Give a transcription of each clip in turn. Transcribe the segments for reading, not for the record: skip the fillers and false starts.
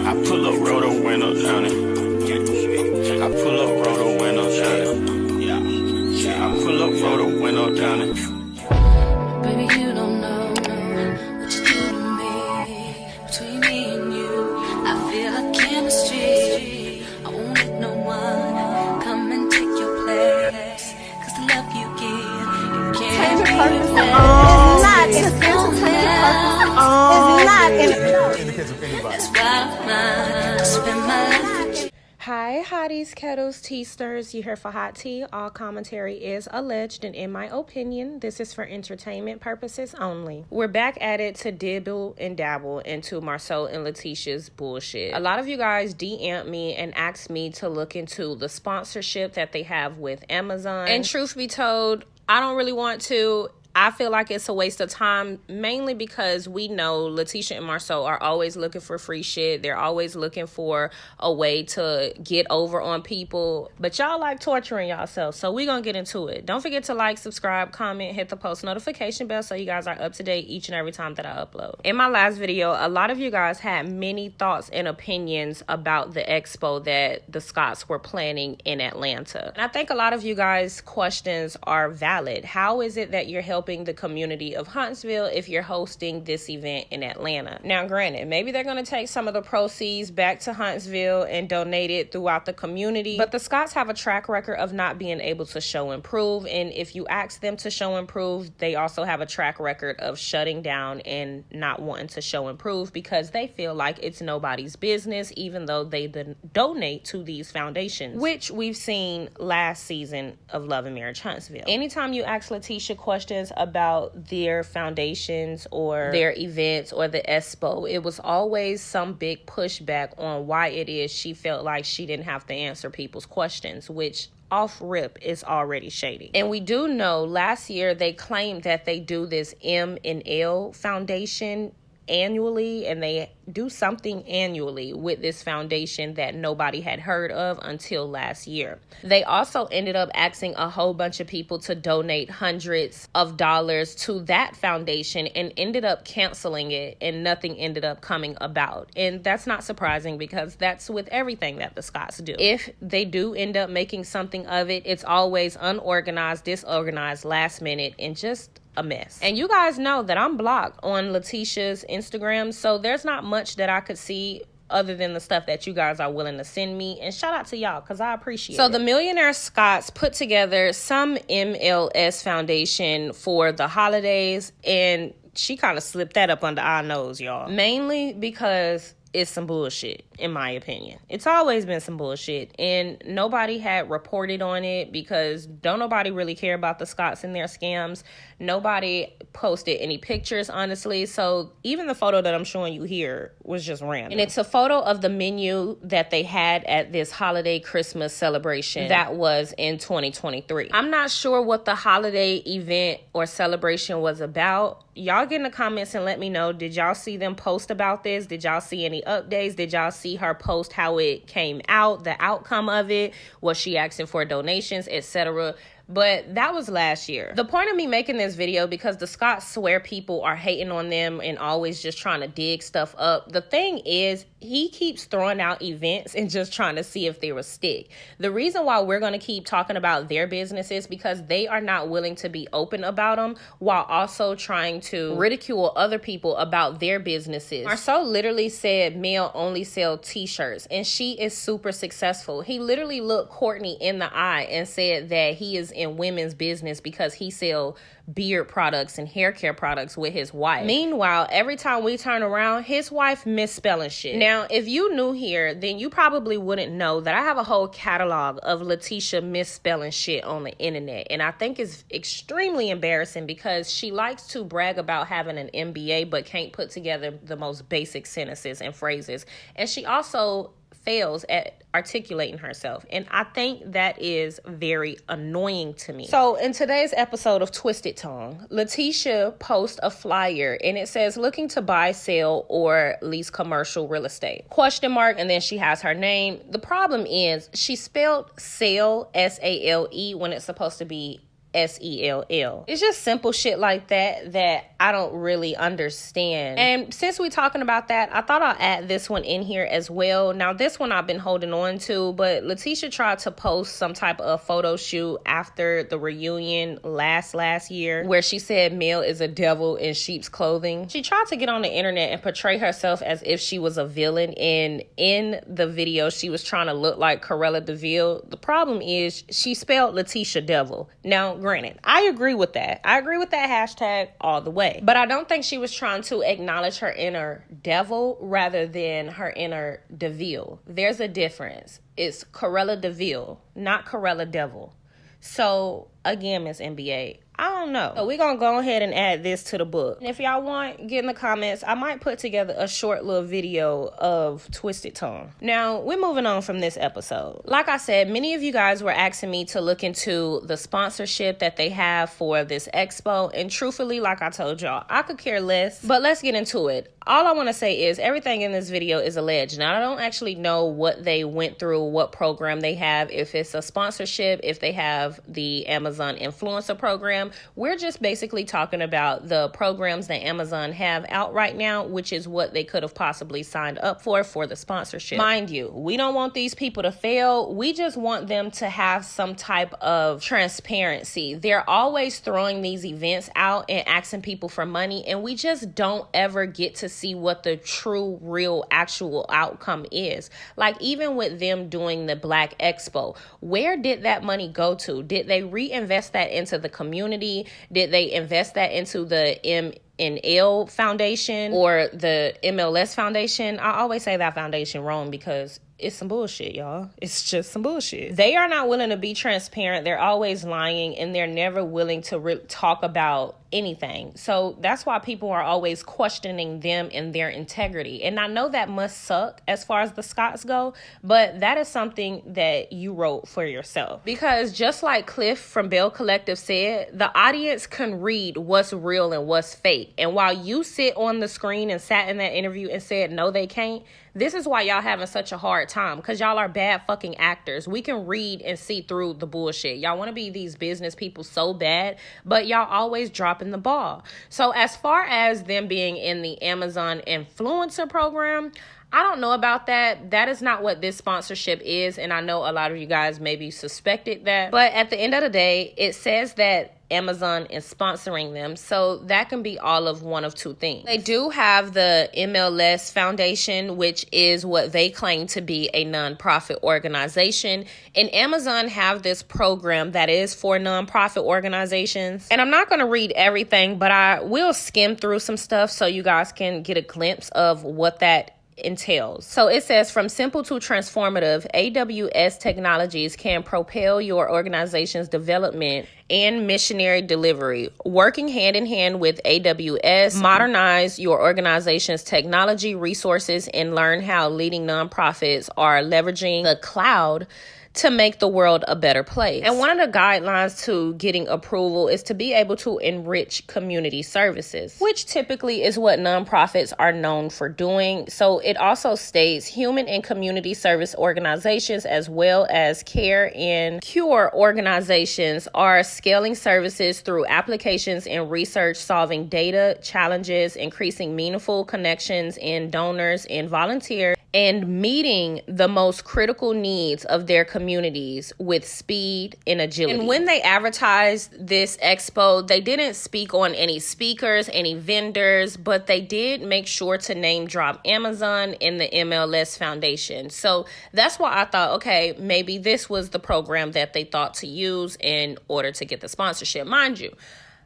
I pull up, roll the window down it. I pull up, roll the window down it. Yeah, I pull up, roll the window down it. Baby, you don't know what you do to me. Between me and you, I feel like chemistry. I won't let no one come and take your place. Cause the love you give, you can't Hi, hotties, kettles, tea stirs. You here for hot tea. All commentary is alleged, and in my opinion, this is for entertainment purposes only. We're back at it to dibble and dabble into Marsau and Latisha's bullshit. A lot of you guys DM'd me and asked me to look into the sponsorship that they have with Amazon. And truth be told, I don't really want to. I feel like it's a waste of time, mainly because we know Latisha and Marsau are always looking for free shit. They're always looking for a way to get over on people. But y'all like torturing yourselves, so we're going to get into it. Don't forget to like, subscribe, comment, hit the post notification bell so you guys are up to date each and every time that I upload. In my last video, a lot of you guys had many thoughts and opinions about the expo that the Scots were planning in Atlanta. And I think a lot of you guys' questions are valid. How is it that you're helping the community of Huntsville if you're hosting this event in Atlanta? Now, granted, maybe they're going to take some of the proceeds back to Huntsville and donate it throughout the community, but the Scots have a track record of not being able to show and prove, and if you ask them to show and prove, they also have a track record of shutting down and not wanting to show and prove because they feel like it's nobody's business, even though they donate to these foundations, which we've seen last season of Love and Marriage Huntsville. Anytime you ask Latisha questions about their foundations or their events or the Expo, it was always some big pushback on why it is she felt like she didn't have to answer people's questions, which off rip is already shady. And we do know last year they claimed that they do this M&L foundation annually, and they do something annually with this foundation that nobody had heard of until last year. They also ended up asking a whole bunch of people to donate hundreds of dollars to that foundation and ended up canceling it, and nothing ended up coming about. And that's not surprising because that's with everything that the Scots do. If they do end up making something of it, it's always unorganized, disorganized, last minute, and just a mess. And you guys know that I'm blocked on Latisha's Instagram, so there's not much that I could see other than the stuff that you guys are willing to send me. And shout out to y'all because I appreciate it. So the Millionaire Scots put together some MLS foundation for the holidays, and she kind of slipped that up under our nose, y'all. Mainly because it's some bullshit, in my opinion. It's always been some bullshit, and nobody had reported on it because don't nobody really care about the Scots and their scams. Nobody posted any pictures, honestly. So even the photo that I'm showing you here was just random. And it's a photo of the menu that they had at this holiday Christmas celebration that was in 2023. I'm not sure what the holiday event or celebration was about. Y'all get in the comments and let me know. Did y'all see them post about this? Did y'all see any updates? Did y'all see her post how it came out, the outcome of it? Was she asking for donations, etc.? But that was last year. The point of me making this video, because the Scots swear people are hating on them and always just trying to dig stuff up. The thing is, he keeps throwing out events and just trying to see if they will stick. The reason why we're going to keep talking about their businesses because they are not willing to be open about them while also trying to ridicule other people about their businesses. Marsau literally said male only sell t-shirts, and she is super successful. He literally looked Courtney in the eye and said that he is in women's business because he sell beard products and hair care products with his wife. Meanwhile, every time we turn around, his wife misspelling shit. Now, if you new here, then you probably wouldn't know that I have a whole catalog of Latisha misspelling shit on the internet, and I think it's extremely embarrassing because she likes to brag about having an MBA but can't put together the most basic sentences and phrases, and she also fails at articulating herself, and I think that is very annoying to me. So in today's episode of Twisted Tongue, Latisha posts a flyer and it says looking to buy, sell, or lease commercial real estate, question mark, and then she has her name. The problem is she spelled sale, S-A-L-E, when it's supposed to be SELL. It's just simple shit like that I don't really understand. And since we're talking about that, I thought I'll add this one in here as well. Now, this one I've been holding on to, but Latisha tried to post some type of photo shoot after the reunion last year where she said Mel is a devil in sheep's clothing. She tried to get on the internet and portray herself as if she was a villain, and in the video she was trying to look like Cruella de Vil. The problem is she spelled Latisha devil. Now, granted, I agree with that. I agree with that hashtag all the way. But I don't think she was trying to acknowledge her inner devil rather than her inner DeVille. There's a difference. It's Cruella de Vil, not Cruella devil. So, again, Miss NBA, I don't know. So we're going to go ahead and add this to the book. And if y'all want, get in the comments. I might put together a short little video of Twisted Tongue. Now, we're moving on from this episode. Like I said, many of you guys were asking me to look into the sponsorship that they have for this expo. And truthfully, like I told y'all, I could care less. But let's get into it. All I want to say is everything in this video is alleged. Now, I don't actually know what they went through, what program they have, if it's a sponsorship, if they have the Amazon influencer program. We're just basically talking about the programs that Amazon have out right now, which is what they could have possibly signed up for the sponsorship. Mind you, we don't want these people to fail. We just want them to have some type of transparency. They're always throwing these events out and asking people for money, and we just don't ever get to see what the true, real, actual outcome is. Like, even with them doing the Black Expo, where did that money go to? Did they reinvest that into the community? Did they invest that into the MNL Foundation or the MLS Foundation? I always say that foundation wrong because it's some bullshit, y'all. It's just some bullshit. They are not willing to be transparent. They're always lying, and they're never willing to talk about anything. So that's why people are always questioning them and their integrity. And I know that must suck as far as the Scots go, but that is something that you wrote for yourself. Because just like Cliff from Bell Collective said, the audience can read what's real and what's fake. And while you sit on the screen and sat in that interview and said, no, they can't, this is why y'all having such a hard time, because y'all are bad fucking actors. We can read and see through the bullshit. Y'all want to be these business people so bad, but y'all always dropping the ball. So as far as them being in the Amazon influencer program, I don't know about that. That is not what this sponsorship is, and I know a lot of you guys maybe suspected that. But at the end of the day, it says that Amazon is sponsoring them, so that can be all of one of two things. They do have the MLS Foundation, which is what they claim to be a nonprofit organization, and Amazon have this program that is for nonprofit organizations. And I'm not going to read everything, but I will skim through some stuff so you guys can get a glimpse of what that entails. So it says, from simple to transformative, AWS technologies can propel your organization's development and missionary delivery. Working hand in hand with AWS, modernize your organization's technology resources and learn how leading nonprofits are leveraging the cloud to make the world a better place. And one of the guidelines to getting approval is to be able to enrich community services, which typically is what nonprofits are known for doing. So it also states human and community service organizations, as well as care and cure organizations, are scaling services through applications and research, solving data challenges, increasing meaningful connections in donors and volunteers, and meeting the most critical needs of their communities with speed and agility. And when they advertised this expo, they didn't speak on any speakers, any vendors, but they did make sure to name drop Amazon and the MLS Foundation. So that's why I thought, okay, maybe this was the program that they thought to use in order to get the sponsorship. Mind you,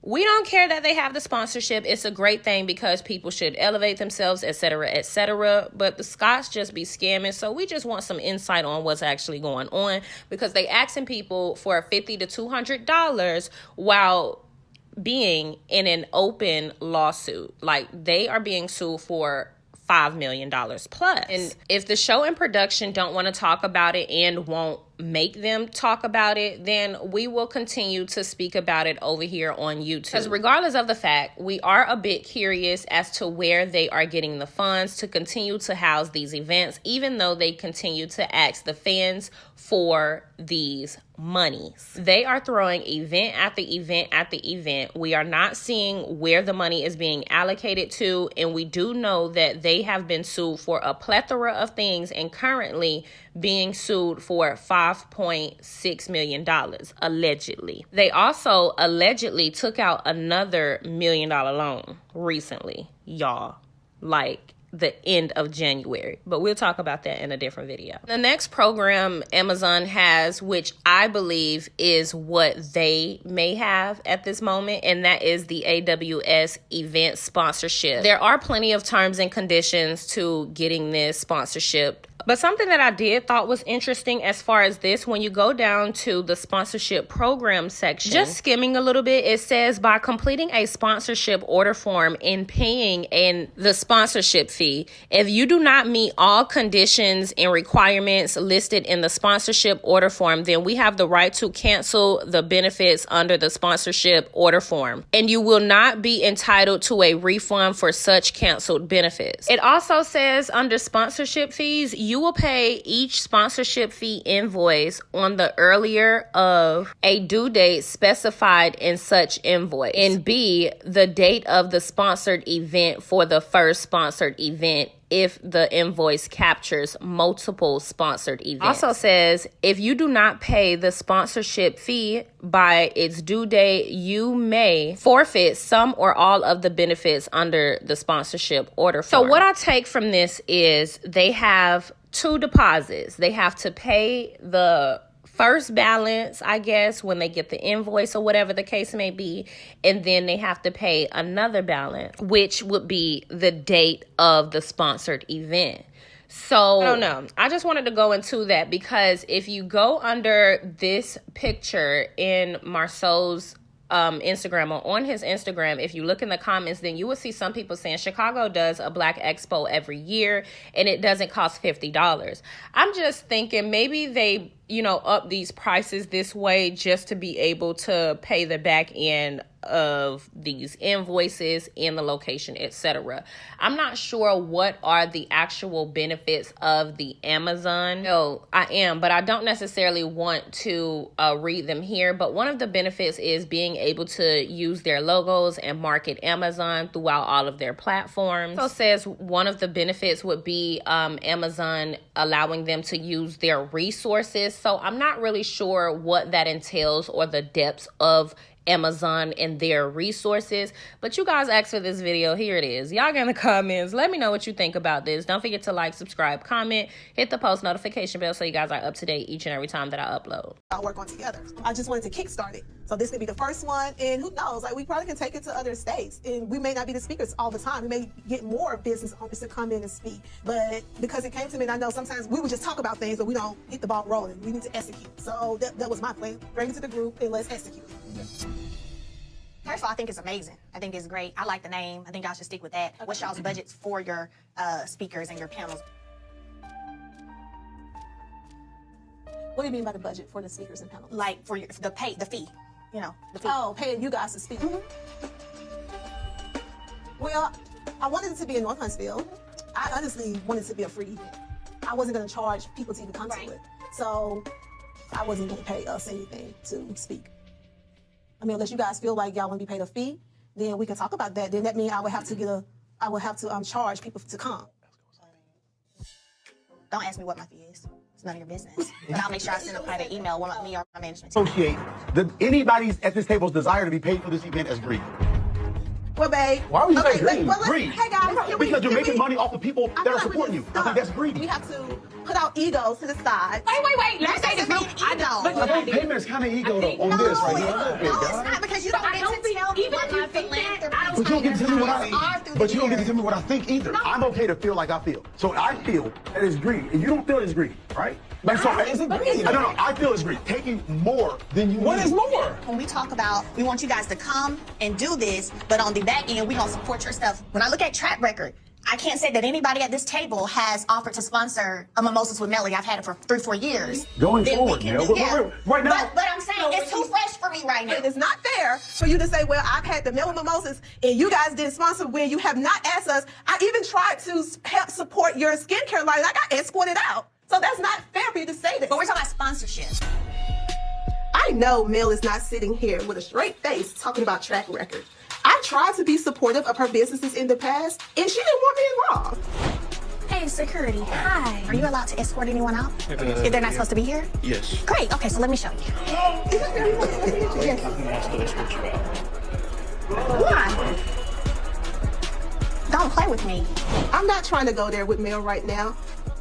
we don't care that they have the sponsorship. It's a great thing because people should elevate themselves, etc., etc. But the Scots just be scamming. So we just want some insight on what's actually going on, because they asking people for $50 to $200 while being in an open lawsuit. Like, they are being sued for $5 million plus. And if the show and production don't want to talk about it and won't make them talk about it, then we will continue to speak about it over here on YouTube. Because regardless of the fact, we are a bit curious as to where they are getting the funds to continue to house these events, even though they continue to ask the fans for these monies. They are throwing event after event after event. We are not seeing where the money is being allocated to, and we do know that they have been sued for a plethora of things and currently being sued for $5.6 million, allegedly. They also allegedly took out another $1 million loan recently, y'all. Like, the end of January, but we'll talk about that in a different video. The next program Amazon has, which I believe is what they may have at this moment, and that is the AWS event sponsorship. There are plenty of terms and conditions to getting this sponsorship. But something that I did thought was interesting as far as this, when you go down to the sponsorship program section, just skimming a little bit, it says by completing a sponsorship order form and paying the sponsorship fee, if you do not meet all conditions and requirements listed in the sponsorship order form, then we have the right to cancel the benefits under the sponsorship order form, and you will not be entitled to a refund for such canceled benefits. It also says under sponsorship fees, you will pay each sponsorship fee invoice on the earlier of a due date specified in such invoice, and B, the date of the sponsored event for the first sponsored event if the invoice captures multiple sponsored events. Also says, if you do not pay the sponsorship fee by its due date, you may forfeit some or all of the benefits under the sponsorship order form. So what I take from this is they have two deposits. They have to pay the first balance, I guess, when they get the invoice or whatever the case may be, and then they have to pay another balance, which would be the date of the sponsored event. So I don't know. I just wanted to go into that because if you go under this picture in Marsau's Instagram, or on his Instagram, if you look in the comments, then you will see some people saying Chicago does a Black Expo every year and it doesn't cost $50. I'm just thinking maybe they, up these prices this way just to be able to pay the back end of these invoices in the location, etc. I'm not sure what are the actual benefits of the Amazon. No, I am, but I don't necessarily want to read them here. But one of the benefits is being able to use their logos and market Amazon throughout all of their platforms. So it says one of the benefits would be Amazon allowing them to use their resources. So I'm not really sure what that entails or the depths of Amazon and their resources, but you guys asked for this video. Here it is. Y'all get in the comments, let me know what you think about this. Don't forget to like, subscribe, comment, hit the post notification bell so you guys are up to date each and every time that I upload. I'll work on together. I just wanted to kickstart it, so this could be the first one, and who knows, like we probably can take it to other states, and we may not be the speakers all the time. We may get more business owners to come in and speak, but because it came to me, and I know sometimes we would just talk about things but we don't get the ball rolling. We need to execute. So that was my plan. Bring it to the group and let's execute. First of all, I think it's amazing. I think it's great. I like the name. I think y'all should stick with that. What's y'all's budgets for your speakers and your panels? What do you mean by the budget for the speakers and panels? Like for the fee, the fee. Oh, paying you guys to speak. Well, I wanted it to be in North Huntsville. I honestly wanted it to be a free event. I wasn't going to charge people to even come to it. So I wasn't going to pay us anything to speak. I mean, unless you guys feel like y'all want to be paid a fee, then we can talk about that. Then that means I would have to charge people to come. Don't ask me what my fee is. It's none of your business. But I'll make sure I send a private email with me or my management team. Associate anybody's at this table's desire to be paid for this event as greed. Well, babe. Why would you say greed? Greed. Hey, guys. Because you're making money off the people that are supporting you. I think that's greedy. We have to put our egos to the side. Wait. Let me say this. I don't. I think payment's kind of ego though on this right here. No, it's not, because you don't get to tell me what my philanthropy. But you don't get to tell me what I think. But you don't get to tell me what I think either. I'm okay to feel like I feel. So I feel that it's greed. And you don't feel it's greed, right? Like, so is it greed? No, I feel it's greed. Taking more than you. What is more? When we talk about, we want you guys to come and do this, but on the back end, we gonna support your stuff. When I look at track record, I can't say that anybody at this table has offered to sponsor a mimosas with Melly. I've had it for 3-4 years. Going Then forward, we can Mel. do- yeah. Right now. But I'm saying it's too fresh for me right now. And it's not fair for you to say, well, I've had the Mellow Mimosas and you guys didn't sponsor when you have not asked us. I even tried to help support your skincare line. I got escorted out. So that's not fair for you to say this. But we're talking about sponsorship. I know Mel is not sitting here with a straight face talking about track record. I tried to be supportive of her businesses in the past, and she didn't want me involved. Hey, security. Hi. Are you allowed to escort anyone out? If they're not supposed to be here? Yes. Great. Okay, so let me show you. Yes. Why? Don't play with me. I'm not trying to go there with Mel right now.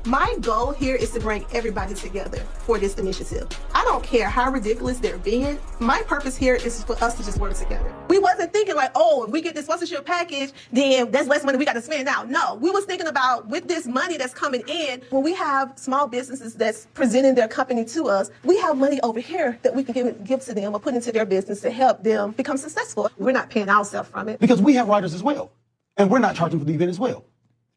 My goal here is to bring everybody together for this initiative. I don't care how ridiculous they're being. My purpose here is for us to just work together. We wasn't thinking like, oh, if we get this sponsorship package, then that's less money we got to spend now. No, we was thinking about with this money that's coming in, when we have small businesses that's presenting their company to us, we have money over here that we can give to them or put into their business to help them become successful. We're not paying ourselves from it. Because we have riders as well. And we're not charging for the event as well.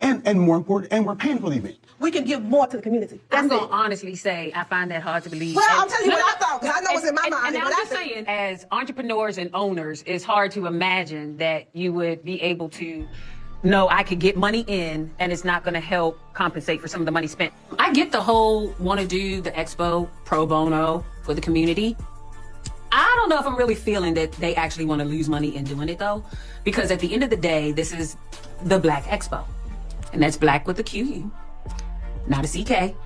And more important, and we're paying for the event. We can give more to the community. I'm That's going to it. honestly say I find that hard to believe. Well, I'm telling you what I thought, because I know what's in my mind. And but I'm I just think- saying, as entrepreneurs and owners, it's hard to imagine that you would be able to know I could get money in and it's not going to help compensate for some of the money spent. I get the whole want to do the expo pro bono for the community. I don't know if I'm really feeling that they actually want to lose money in doing it though, because at the end of the day, this is the Black Expo. And that's black with a Q, not a CK.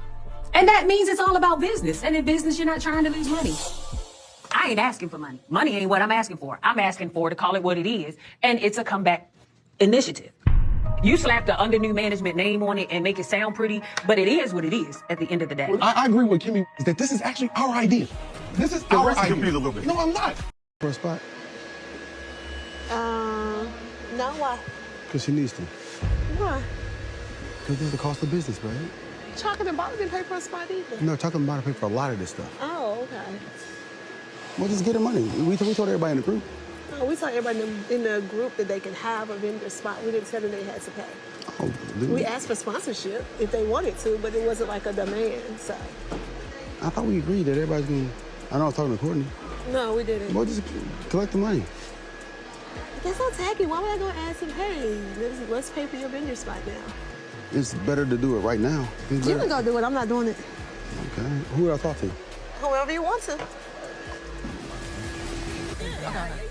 And that means it's all about business. And in business, you're not trying to lose money. I ain't asking for money. Money ain't what I'm asking for. I'm asking for to call it what it is. And it's a comeback initiative. You slap the under new management name on it and make it sound pretty, but it is what it is at the end of the day. I agree with Kimmy that this is actually our idea. This is our idea. Confused a little bit. No, I'm not. For a spot? No, why? Because she needs to. Why? Because this is the cost of business, right? Chocolate and Bottle didn't pay for a spot either. No, talking about to pay for a lot of this stuff. Oh, okay. Well, just get her money. We told everybody in the group. No, we told everybody in the group that they can have a vendor spot. We didn't tell them they had to pay. Oh, didn't We asked for sponsorship if they wanted to, but it wasn't like a demand, so. I thought we agreed that everybody's going to... I know I was talking to Courtney. No, we didn't. Well, just collect the money. That's so tacky. Why would I go ask them, hey, let's pay for your vendor spot now? It's better to do it right now. It's You better. can go do it. I'm not doing it. Okay. Who would I talk to? Whoever you want to.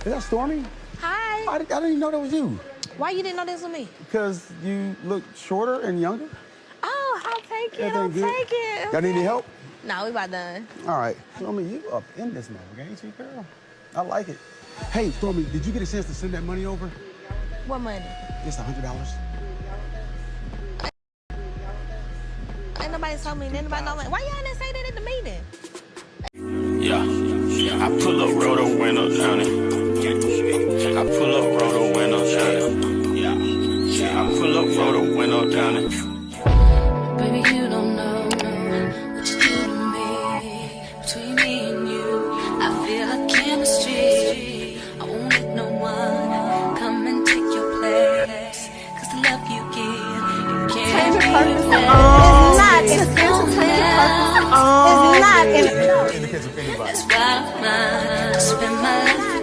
Is that Stormy? Hi. I didn't even know that was you. Why you didn't know this was me? Because you look shorter and younger. Oh, I'll take it. I'll Everything good? take it. Y'all need any help? No, we about done. All right. Stormy, you up in this motherfucker, ain't you, girl? I like it. Hey, Stormy, did you get a chance to send that money over? What money? It's $100. Ain't nobody told me. Anybody know? Why y'all didn't say that at the meeting? Yeah. I pull up, roll the window down it. I pull up, roll the window down it. Yeah. I pull up, roll the window down it. Baby, you don't know what you do to me. Between me and you, I feel like chemistry. I won't let no one come and take your place. 'Cause the love you give, you can't It's not in That's why I spend my life